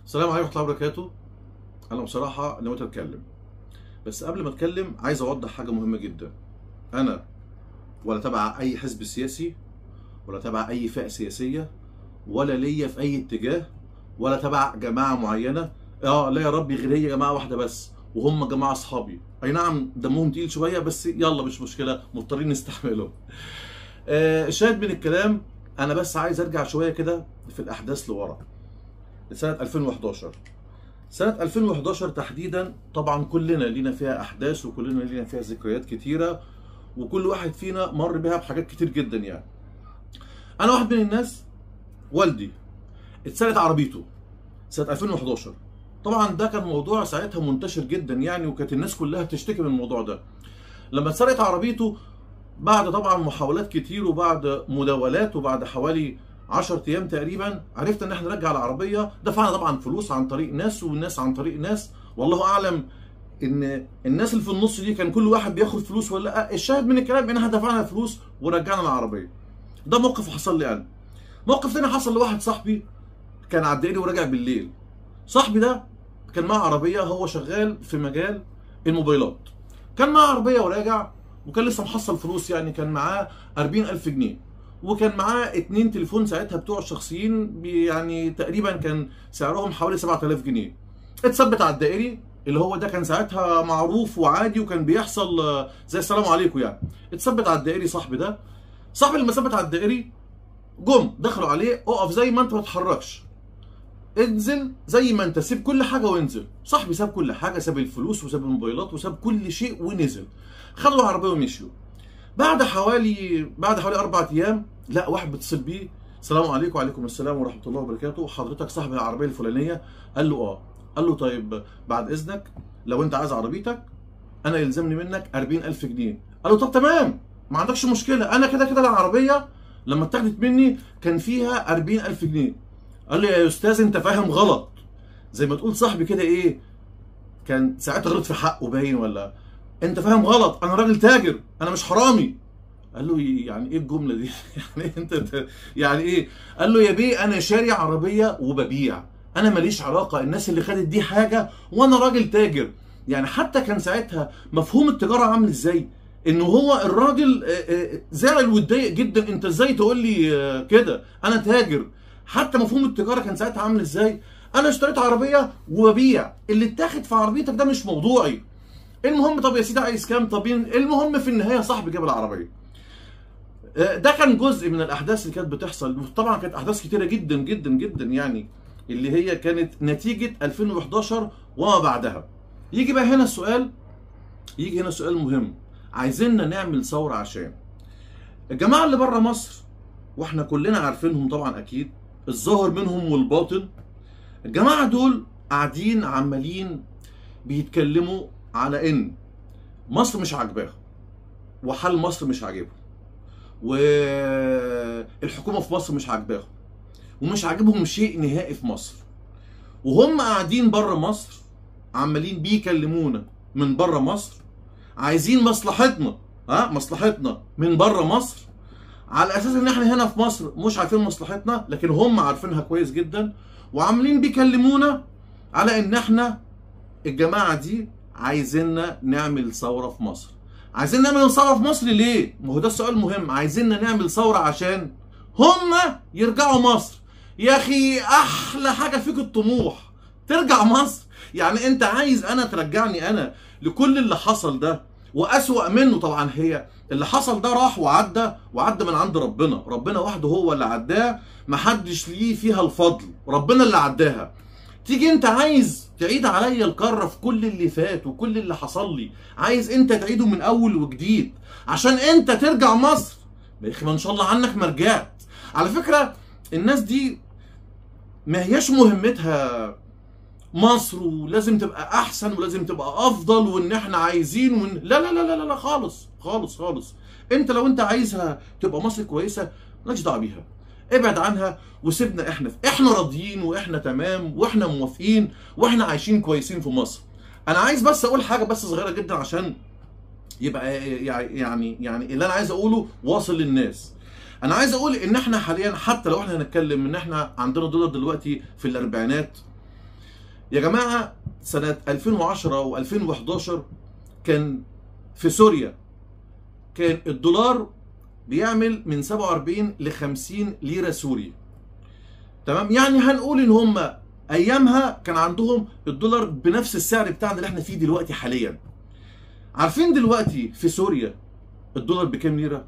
السلام عليكم ورحمة الله وبركاته. أنا بصراحة نويت أتكلم، بس قبل ما أتكلم عايز أوضح حاجة مهمة جدا. أنا ولا تبع أي حزب سياسي، ولا تبع أي فئة سياسية، ولا ليا في أي اتجاه، ولا تبع جماعة معينة. لا يا ربي، غير هي جماعة واحدة بس، وهم جماعة أصحابي. أي نعم دمهم تقيل شوية، بس يلا مش مشكلة، مضطرين نستحملهم. الشاهد من الكلام، أنا بس عايز أرجع شوية كده في الأحداث لورا، لسنة 2011. سنة 2011 تحديدا، طبعا كلنا لينا فيها أحداث وكلنا لينا فيها ذكريات كتيرة، وكل واحد فينا مر بها بحاجات كتير جدا. يعني أنا واحد من الناس، والدي اتسرقت عربيته سنة 2011. طبعا ده كان موضوع ساعتها منتشر جدا يعني، وكانت الناس كلها تشتكي من الموضوع ده. لما اتسرقت عربيته، بعد طبعا محاولات كتير وبعد مداولات وبعد حوالي 10 ايام تقريبا، عرفت ان احنا نرجع العربيه. دفعنا طبعا فلوس عن طريق ناس والناس عن طريق ناس، والله اعلم ان الناس اللي في النص دي كان كل واحد بياخد فلوس ولا لا. الشاهد من الكلام ان احنا دفعنا فلوس ورجعنا العربيه. ده موقف حصل لي انا. موقف تاني حصل لواحد صاحبي، كان على الدائري وراجع بالليل. صاحبي ده كان معاه عربيه، هو شغال في مجال الموبايلات. كان معاه عربيه وراجع، وكان لسه محصل فلوس، يعني كان معاه 40,000 جنيه، وكان معاه 2 تليفون ساعتها بتوع الشخصيين، يعني تقريبا كان سعرهم حوالي 7000 جنيه. اتثبت على الدائري، اللي هو ده كان ساعتها معروف وعادي وكان بيحصل زي السلام عليكم يعني. اتثبت على الدائري صاحبي ده. صاحبي لما ثبت على الدائري، جم دخلوا عليه: اقف زي ما انت، ما تتحركش، انزل زي ما انت، سيب كل حاجه وانزل. صاحبي ساب كل حاجه، ساب الفلوس وساب الموبايلات وساب كل شيء ونزل. خدوا العربيه ومشيوا. بعد حوالي 4 ايام، لا واحد بيتصل بيه: السلام عليكم. وعليكم السلام ورحمه الله وبركاته، حضرتك صاحب العربيه الفلانيه؟ قال له اه. قال له طيب بعد اذنك، لو انت عايز عربيتك انا يلزمني منك 40,000 جنيه. قال له طب تمام، ما عندكش مشكله، انا كده كده العربيه لما اتاخدت مني كان فيها 40,000 جنيه. قال له يا استاذ انت فاهم غلط. زي ما تقول صاحبي كده ايه، كان ساعتها غلط في حقه باين، ولا انت فاهم غلط، انا راجل تاجر، انا مش حرامي. قال له يعني ايه الجمله دي؟ يعني انت يعني ايه؟ قال له يا بيه انا شاري عربيه وببيع، انا ماليش علاقه، الناس اللي خدت دي حاجه وانا راجل تاجر. يعني حتى كان ساعتها مفهوم التجاره عامل ازاي، انه هو الراجل زعل واتضايق جدا: انت ازاي تقول لي كده، انا تاجر. حتى مفهوم التجاره كان ساعتها عامل ازاي: انا اشتريت عربيه وببيع، اللي اتاخد في عربيتك ده مش موضوعي. المهم طب يا سيدي عايز كام؟ طب المهم في النهايه صاحبي جاب العربيه. ده كان جزء من الاحداث اللي كانت بتحصل. طبعا كانت احداث كتيره جدا جدا جدا يعني، اللي هي كانت نتيجه 2011 وما بعدها. يجي بقى هنا السؤال، يجي هنا سؤال مهم. عايزيننا نعمل ثوره عشان الجماعه اللي بره مصر، واحنا كلنا عارفينهم طبعا اكيد، الظاهر منهم والباطن. الجماعه دول قاعدين عمالين بيتكلموا على ان مصر مش عاجباهم، وحال مصر مش عاجبهم، والحكومه في مصر مش عاجباهم، ومش عاجبهم شيء نهائي في مصر. وهم قاعدين بره مصر عمالين بيكلمونا من بره مصر، عايزين مصلحتنا، مصلحتنا من بره مصر، على اساس ان احنا هنا في مصر مش عارفين مصلحتنا، لكن هم عارفينها كويس جدا، وعاملين بيكلمونا على ان احنا الجماعه دي عايزيننا نعمل ثوره في مصر. عايزين نعمل ثوره في مصر ليه؟ ما هو ده السؤال المهم. عايزيننا نعمل ثوره عشان هم يرجعوا مصر. يا اخي احلى حاجه فيك الطموح، ترجع مصر. يعني انت عايز انا ترجعني انا لكل اللي حصل ده واسوأ منه؟ طبعا هي اللي حصل ده راح وعدى من عند ربنا. ربنا وحده هو اللي عداه، محدش ليه فيها الفضل، ربنا اللي عداها. تيجي انت عايز تعيد عليا الكرة في كل اللي فات وكل اللي حصل لي، عايز انت تعيده من اول وجديد عشان انت ترجع مصر؟ يا اخي ما ان شاء الله عنك ما رجعت. على فكرة الناس دي ما هياش مهمتها مصر ولازم تبقى احسن ولازم تبقى افضل وان احنا عايزين لا لا لا لا لا خالص خالص خالص. انت لو انت عايزها تبقى مصر كويسة مالكش دعوة بيها، ابعد عنها وسيبنا احنا راضيين واحنا تمام واحنا موافقين واحنا عايشين كويسين في مصر. انا عايز بس اقول حاجه بس صغيره جدا عشان يبقى يعني اللي انا عايز اقوله واصل للناس. انا عايز اقول ان احنا حاليا، حتى لو احنا هنتكلم ان احنا عندنا دولار دلوقتي في الاربعينات، يا جماعه سنه 2010 و2011 كان في سوريا كان الدولار بيعمل من 47 ل 50 ليره سوري. تمام؟ يعني هنقول ان هم ايامها كان عندهم الدولار بنفس السعر بتاعنا اللي احنا فيه دلوقتي حاليا. عارفين دلوقتي في سوريا الدولار بكام ليره؟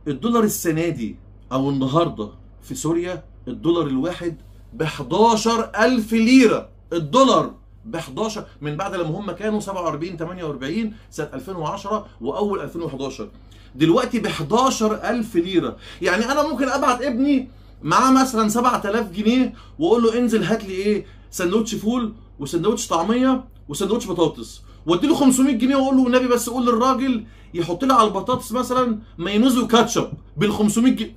الدولار السنه دي او النهارده في سوريا الدولار الواحد ب 11,000 ليره. الدولار ب 11 من بعد لما هم كانوا 47 48 سنه 2010 واول 2011. دلوقتي ب 11,000 ليره. يعني انا ممكن ابعت ابني معاه مثلا 7,000 جنيه واقول له انزل هات لي ايه؟ سندوتش فول وسندوتش طعميه وسندوتش بطاطس، وادي له 500 جنيه واقول له والنبي بس قول للراجل يحط لي على البطاطس مثلا مايونيز وكاتشب بال 500 جنيه.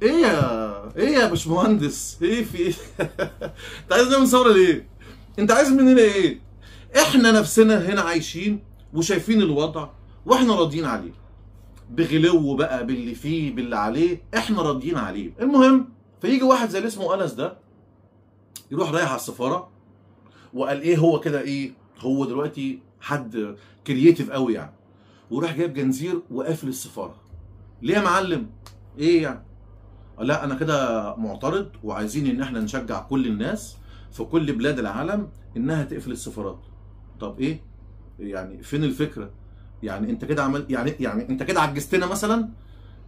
ايه يا باشمهندس؟ ايه في ايه؟ انت عايز نعمل ثوره ليه؟ انت عايز مننا ايه؟ احنا نفسنا هنا عايشين وشايفين الوضع واحنا راضيين عليه. بغلو بقى باللي فيه باللي عليه احنا راضيين عليه. المهم فيجي واحد زي اللي اسمه انس ده يروح رايح على السفاره وقال ايه هو كده ايه؟ هو دلوقتي حد كرييتيف قوي يعني، وراح جايب جنزير وقافل السفاره. ليه يا معلم؟ ايه يعني؟ لا انا كده معترض وعايزين ان احنا نشجع كل الناس في كل بلاد العالم انها تقفل السفارات. طب ايه؟ يعني فين الفكره؟ يعني انت كده عمل يعني انت كده عجزتنا مثلا؟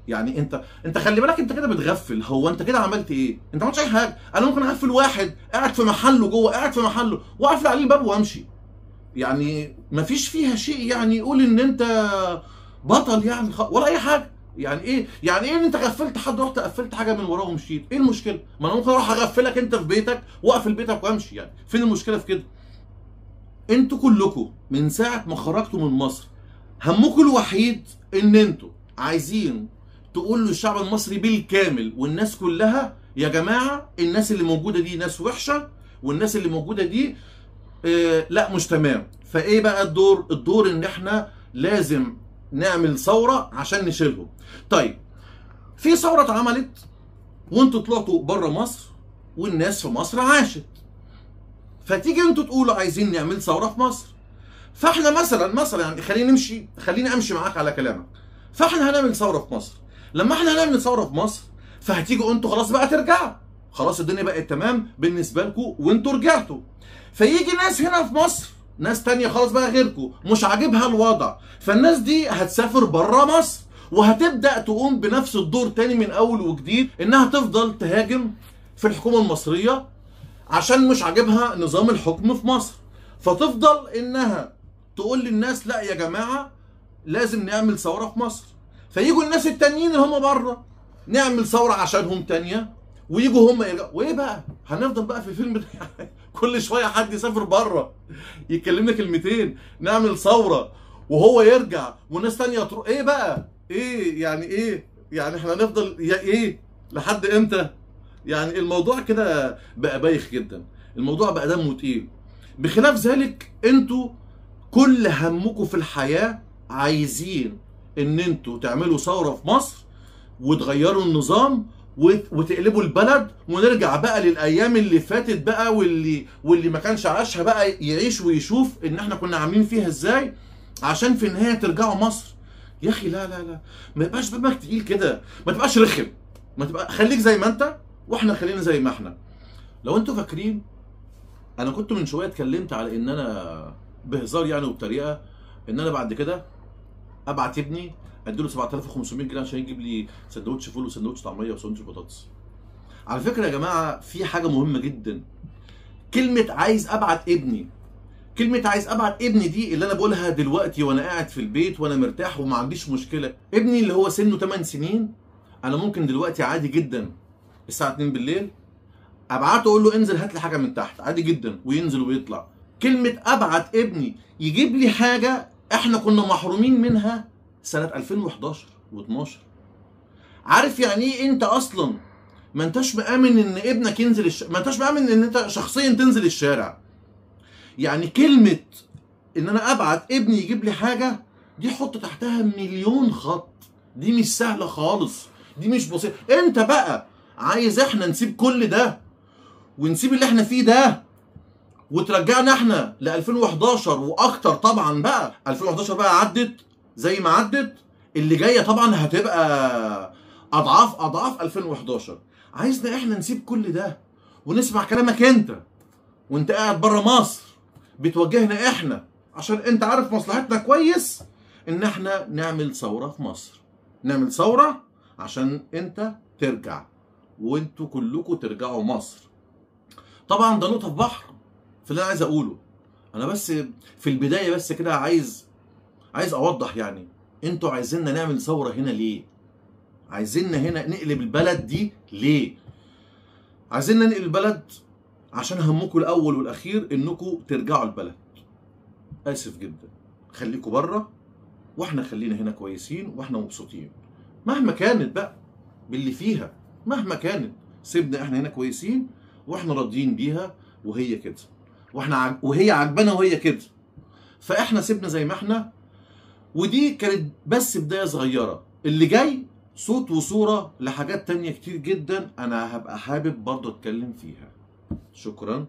يعني انت خلي بالك انت كده بتغفل. هو انت كده عملت ايه؟ انت ما عملتش اي حاجه. انا ممكن اغفل واحد قاعد في محله جوه، قاعد في محله واقفل عليه الباب وامشي. يعني مفيش فيها شيء يعني يقول ان انت بطل يعني ولا اي حاجه. يعني ايه؟ يعني ايه ان انت غفلت حد رحت قفلت حاجه من وراه ومشيت؟ ايه المشكله؟ ما انا ممكن اروح اغفلك انت في بيتك واقفل بيتك وامشي. يعني فين المشكله في كده؟ انتوا كلكم من ساعه ما خرجتوا من مصر همكم الوحيد ان انتوا عايزين تقول للشعب المصري بالكامل والناس كلها يا جماعه الناس اللي موجوده دي ناس وحشه، والناس اللي موجوده دي لا مش تمام. فايه بقى الدور؟ الدور ان احنا لازم نعمل ثوره عشان نشيلهم. طيب في ثوره اتعملت وانتوا طلعتوا بره مصر والناس في مصر عاشت، فتيجي انتوا تقولوا عايزين نعمل ثوره في مصر. فاحنا مثلا يعني خليني امشي معاك على كلامك. فاحنا هنعمل ثوره في مصر. لما احنا هنعمل ثوره في مصر فهتيجوا انتوا خلاص بقى ترجعوا، خلاص الدنيا بقت تمام بالنسبه لكم وانتوا رجعتوا. فيجي ناس هنا في مصر، ناس تانية خلاص بقى غيركم مش عاجبها الوضع، فالناس دي هتسافر بره مصر وهتبدا تقوم بنفس الدور تاني من اول وجديد، انها تفضل تهاجم في الحكومه المصريه عشان مش عاجبها نظام الحكم في مصر. فتفضل انها تقول للناس لا يا جماعه لازم نعمل ثوره في مصر. فيجوا الناس التانيين اللي هم بره نعمل ثوره عشانهم تانيه، ويجوا هم يرجعوا. وايه بقى؟ هنفضل بقى في الفيلم ده كل شويه حد يسافر بره يتكلمنا كلمتين نعمل ثوره وهو يرجع والناس تانيه تروح. ايه بقى؟ ايه يعني؟ ايه يعني احنا هنفضل ايه لحد امتى؟ يعني الموضوع كده بقى بايخ جدا، الموضوع بقى دمه تقيل. بخلاف ذلك انتوا كل همكم في الحياه عايزين ان انتوا تعملوا ثوره في مصر وتغيروا النظام وتقلبوا البلد ونرجع بقى للايام اللي فاتت بقى، واللي ما كانش عاشها بقى يعيش ويشوف ان احنا كنا عاملين فيها ازاي عشان في النهايه ترجعوا مصر. يا اخي لا لا لا، ما يبقاش دمك تقيل كده، ما تبقاش رخم، ما تبقى خليك زي ما انت واحنا خلينا زي ما احنا. لو انتوا فاكرين انا كنت من شويه اتكلمت على ان انا بهزار يعني وبطريقه ان انا بعد كده ابعت ابني اديله 7500 جنيه عشان يجيب لي سندوتش فول وسندوتش طعميه وسندوتش بطاطس. على فكره يا جماعه في حاجه مهمه جدا، كلمه عايز ابعت ابني، كلمه عايز ابعت ابني دي اللي انا بقولها دلوقتي وانا قاعد في البيت وانا مرتاح وما عنديش مشكله. ابني اللي هو سنه 8 سنين انا ممكن دلوقتي عادي جدا الساعه 2 بالليل ابعته اقول له انزل هات لي حاجه من تحت عادي جدا وينزل ويطلع. كلمه ابعت ابني يجيب لي حاجه احنا كنا محرومين منها سنه 2011 و12. عارف يعني ايه انت اصلا ما انتش مآمن ان ابنك ينزل ما انتش مآمن ان انت شخصيا تنزل الشارع. يعني كلمه ان انا ابعت ابني يجيب لي حاجه دي حط تحتها مليون خط، دي مش سهله خالص، دي مش بسيطه. انت بقى عايز احنا نسيب كل ده ونسيب اللي احنا فيه ده وترجعنا احنا ل 2011 واكتر. طبعا بقى 2011 بقى عدت زي ما عدت، اللي جايه طبعا هتبقى اضعاف اضعاف 2011. عايزنا احنا نسيب كل ده ونسمع كلامك انت وانت قاعد بره مصر بتوجهنا احنا، عشان انت عارف مصلحتنا كويس ان احنا نعمل ثوره في مصر، نعمل ثوره عشان انت ترجع وانتوا كلكم ترجعوا مصر. طبعا ده نقطه في بحر في اللي انا عايز اقوله. انا بس في البدايه بس كده عايز اوضح، يعني انتوا عايزيننا نعمل ثوره هنا ليه؟ عايزيننا هنا نقلب البلد دي ليه؟ عايزيننا نقلب البلد عشان همكم الاول والاخير انكم ترجعوا البلد. اسف جدا، خليكم بره واحنا خلينا هنا كويسين واحنا مبسوطين مهما كانت بقى باللي فيها، مهما كانت سيبنا احنا هنا كويسين واحنا راضيين بيها، وهي كده، وهي عجبانه وهي كده، فاحنا سيبنا زي ما احنا. ودي كانت بس بدايه صغيره، اللي جاي صوت وصوره لحاجات تانية كتير جدا انا هبقى حابب برضه اتكلم فيها. شكرا.